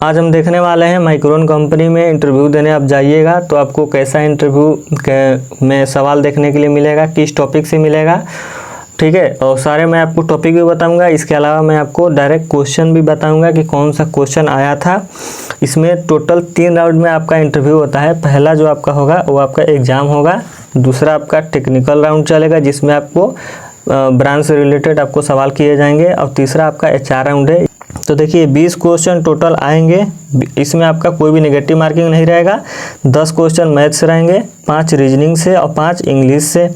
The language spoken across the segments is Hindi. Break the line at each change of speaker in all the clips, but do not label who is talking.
आज हम देखने वाले हैं माइक्रोन कंपनी में इंटरव्यू देने आप जाइएगा तो आपको कैसा इंटरव्यू में सवाल देखने के लिए मिलेगा, किस टॉपिक से मिलेगा, ठीक है। और सारे मैं आपको टॉपिक भी बताऊंगा। इसके अलावा मैं आपको डायरेक्ट क्वेश्चन भी बताऊंगा कि कौन सा क्वेश्चन आया था। इसमें टोटल 3 राउंड में आपका इंटरव्यू होता है। पहला जो आपका होगा वो आपका एग्ज़ाम होगा, दूसरा आपका टेक्निकल राउंड चलेगा जिसमें आपको ब्रांच से रिलेटेड आपको सवाल किए जाएंगे, और तीसरा आपका HR राउंड है। तो देखिए 20 क्वेश्चन टोटल आएंगे। इसमें आपका कोई भी नेगेटिव मार्किंग नहीं रहेगा। 10 क्वेश्चन मैथ से रहेंगे, 5 रीजनिंग से और 5 इंग्लिश से।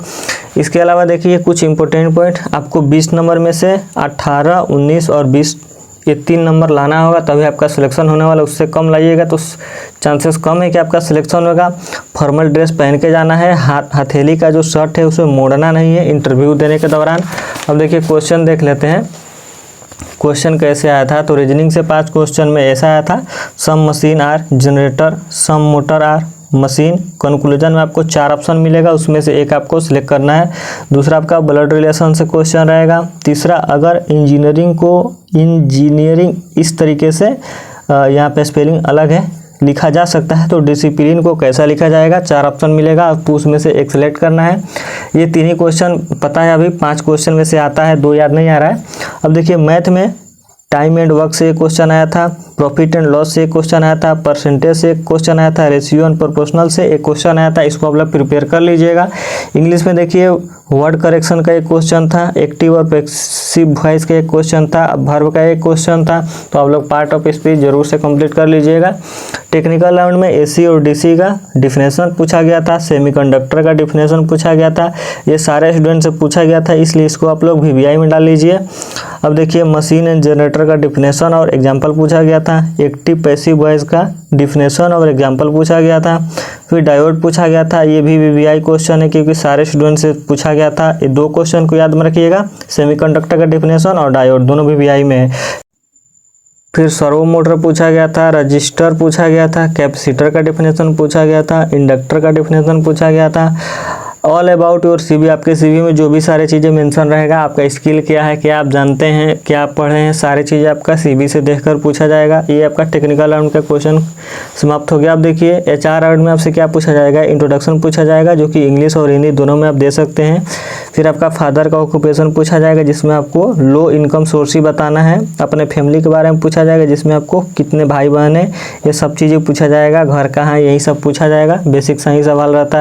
इसके अलावा देखिए कुछ इंपॉर्टेंट पॉइंट, आपको 20 नंबर में से 18, 19 और 20 ये 3 नंबर लाना होगा तभी आपका सिलेक्शन होने वाला। उससे कम लाइएगा तो चांसेस कम है कि आपका सिलेक्शन होगा। फॉर्मल ड्रेस पहन के जाना है, हथेली का जो शर्ट है उसे मोड़ना नहीं है इंटरव्यू देने के दौरान। अब देखिए क्वेश्चन देख लेते हैं क्वेश्चन कैसे आया था। तो रीजनिंग से 5 क्वेश्चन में ऐसा आया था, some machine or generator, some motor or machine. Conclusion में आपको 4 ऑप्शन मिलेगा, उसमें से एक आपको सिलेक्ट करना है। दूसरा आपका ब्लड रिलेशन से क्वेश्चन रहेगा। तीसरा अगर इंजीनियरिंग इस तरीके से यहाँ पे स्पेलिंग अलग है लिखा जा सकता है तो डिसिप्लिन को कैसा लिखा जाएगा, 4 ऑप्शन मिलेगा, आपको उसमें से एक सिलेक्ट करना है। ये 3 ही क्वेश्चन पता है, अभी 5 क्वेश्चन में से आता है, 2 याद नहीं आ रहा है। अब देखिए मैथ में टाइम एंड वर्क से एक क्वेश्चन आया था, प्रॉफिट एंड लॉस से एक क्वेश्चन आया था, परसेंटेज से एक क्वेश्चन आया था, रेशियो एंड प्रोपोर्शनल से एक क्वेश्चन आया था। इसको आप लोग प्रिपेयर कर लीजिएगा। इंग्लिश में देखिए वर्ड करेक्शन का एक क्वेश्चन था, एक्टिव और पैसिव वॉइस का एक क्वेश्चन था, वर्ब का एक क्वेश्चन था। तो आप लोग पार्ट ऑफ स्पीच जरूर से कंप्लीट कर लीजिएगा। टेक्निकल राउंड में AC और DC का डिफिनेशन पूछा गया था, सेमीकंडक्टर का डिफिनेशन पूछा गया था। ये सारे स्टूडेंट से पूछा गया था, इसलिए इसको आप लोग VBI में डाल लीजिए। अब देखिए मशीन एंड जनरेटर का डिफिनेशन और एग्जाम्पल पूछा गया था, एक्टिव पैसिव वॉइस का डिफिनेशन और एग्जाम्पल पूछा गया था। फिर डायोड पूछा गया था, ये भी VBI क्वेश्चन है क्योंकि सारे स्टूडेंट से पूछा गया था। ये 2 क्वेश्चन को याद में रखिएगा, सेमीकंडक्टर का डिफिनेशन और डायोड, दोनों VBI में है। फिर सर्वो मोटर पूछा गया था, रजिस्टर पूछा गया था, कैपेसिटर का डिफिनेशन पूछा गया था, इंडक्टर का डिफिनेशन पूछा गया था। ऑल अबाउट योर CV, आपके CV में जो भी सारी चीज़ें मेंशन रहेगा, आपका स्किल क्या है, क्या आप जानते हैं, क्या आप पढ़े हैं, सारी चीज़ें आपका CV से देखकर पूछा जाएगा। ये आपका टेक्निकल राउंड का क्वेश्चन समाप्त हो गया। अब देखिए HR राउंड में आपसे क्या पूछा जाएगा, इंट्रोडक्शन पूछा जाएगा जो कि इंग्लिश और हिंदी दोनों में आप दे सकते हैं। फिर आपका फादर का ऑक्यूपेशन पूछा जाएगा जिसमें आपको लो इनकम सोर्स ही बताना है। अपने फैमिली के बारे में पूछा जाएगा जिसमें आपको कितने भाई बहन हैं, ये सब चीज़ें पूछा जाएगा। घर कहाँ है, यही सब पूछा जाएगा। बेसिक सा ही सवाल रहता है।